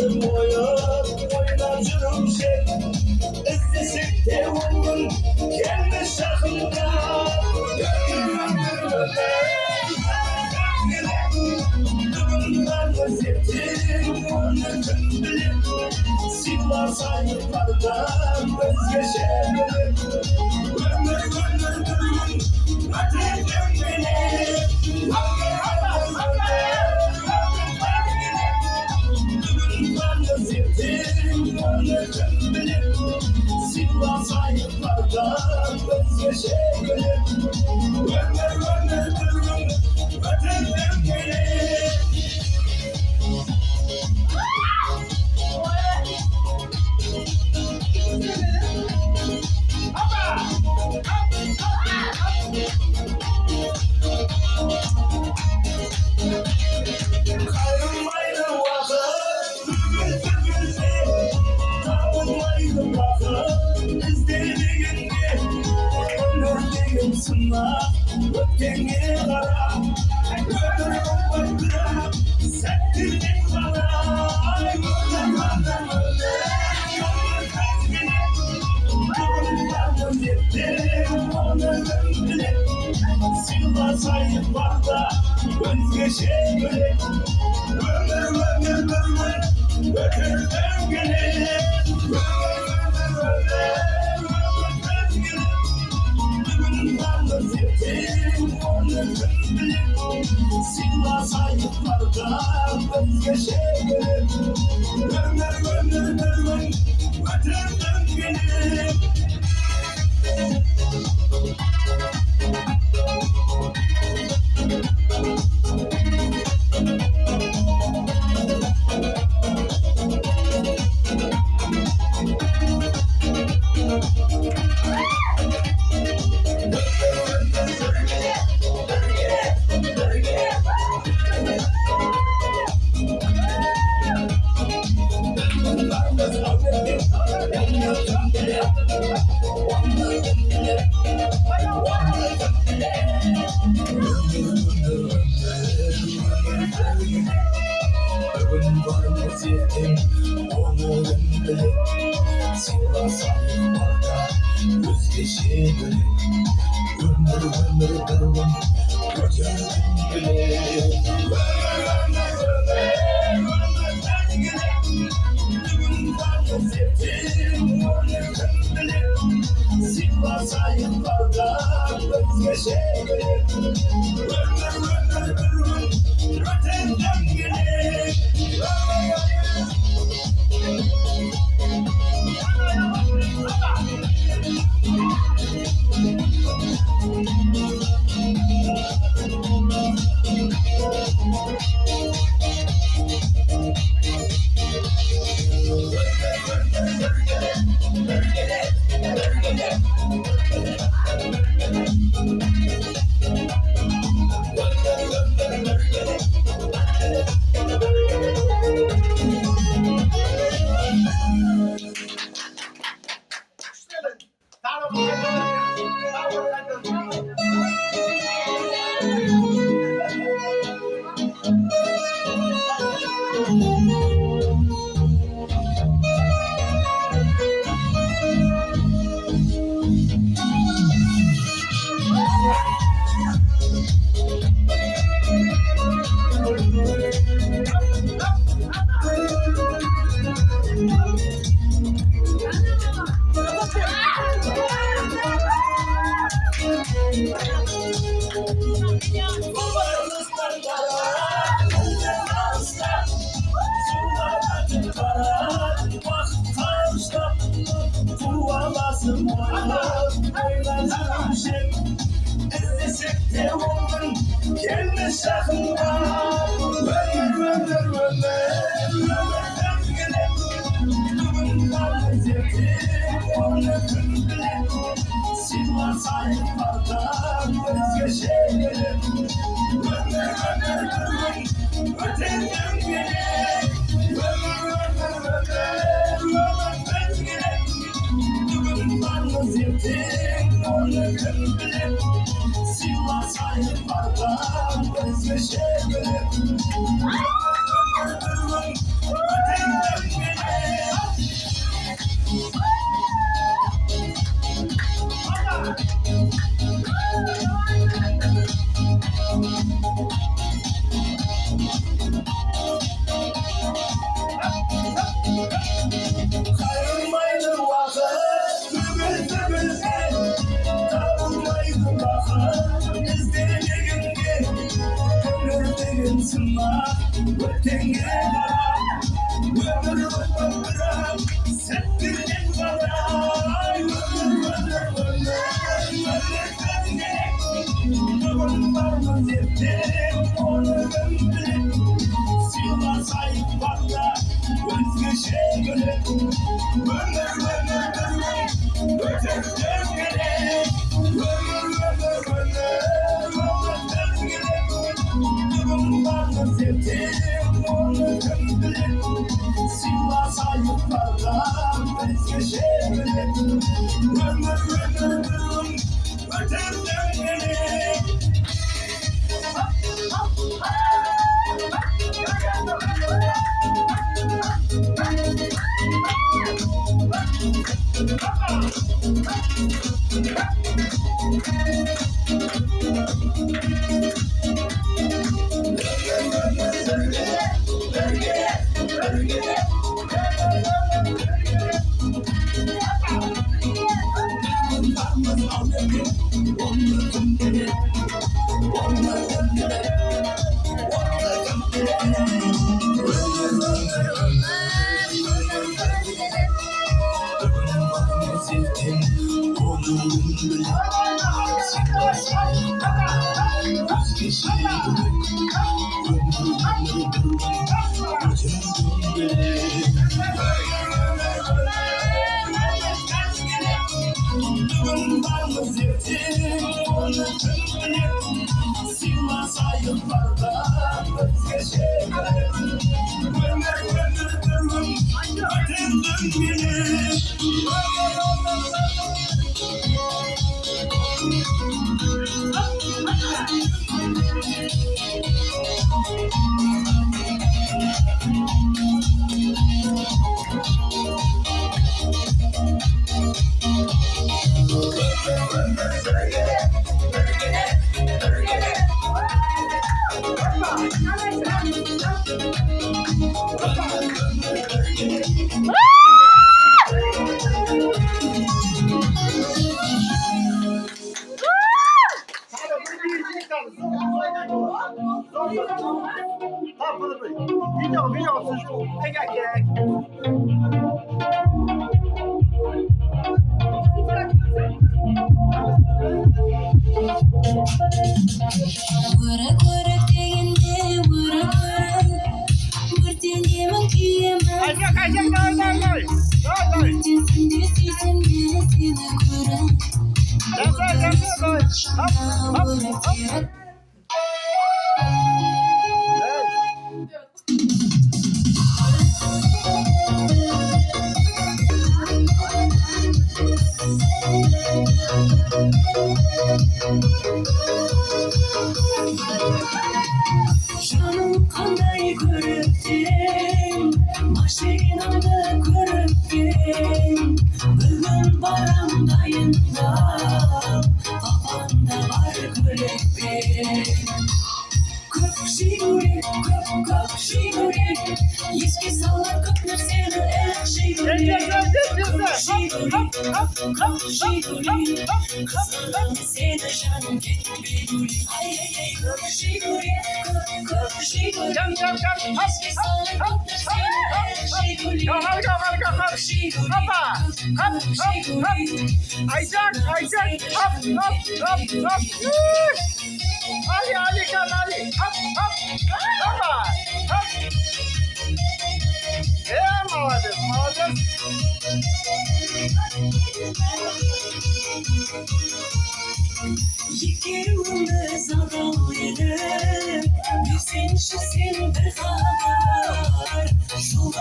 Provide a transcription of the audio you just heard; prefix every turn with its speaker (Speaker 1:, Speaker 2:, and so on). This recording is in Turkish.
Speaker 1: basın oynatırım şey. İstesek de olgun gelme sakında. Dugundan vaziyettim onu kim bilir. Silvar sayıklardan özgeçerim. Ömür durum ötedim beni. Dugundan vaziyettim onu kim bilir. Silvar sayıklardan özgeçerim. Ömür durum ötedim beni. Kayrılmaydı vakit, bülbülse kavulmaydı vakit. İstediğinde, ömürlüğüm sınav, öteni kara. Ömrüm baktıra, sektirdik bana. Dugundan vaziyettim onu bile. Silva sayıklarda özgeçerim. Ömür ötürden gelir. Dugundan vaziyettim onu bile. Silva sayıklarda özgeçerim. Ömür ötürden gelir. Dugundan vaziyettim onu bile. Silva sayıklarda özgeçerim. Ömür ötürden gelir. Dugundan vaziyettim onu bile. Silva sayıklarda özgeçerim. Ömür ötürden gelir. Gelme sakınma. Dugundan vaziyettim onu bile. Silva sayıklarda özgeçerim. Ömür öteden gelir. Ömürden gelir. Dugundan vaziyettim onu bile. Silva sayıklarda özgeçerim. Canım kanday körüktüm, maşinamda körüktüm. Bugün baramdayında, kafamda var körüktüm. Kök şiguri, kök şiguri, yiski sallar kökler seni el şiguri. Kök şiguri, kızlarım seni canım gitmedi. Ay ay ay kök şiguri, kök şiguri, yiski sallar kökler seni el şiguri. Kök şiguri, kök şiguri,
Speaker 2: Aycan, hop. Ali, kan Ali. Hop. Молодец.
Speaker 1: Yıkırımız adamıydı, bir sen şu sen bir haber. Şu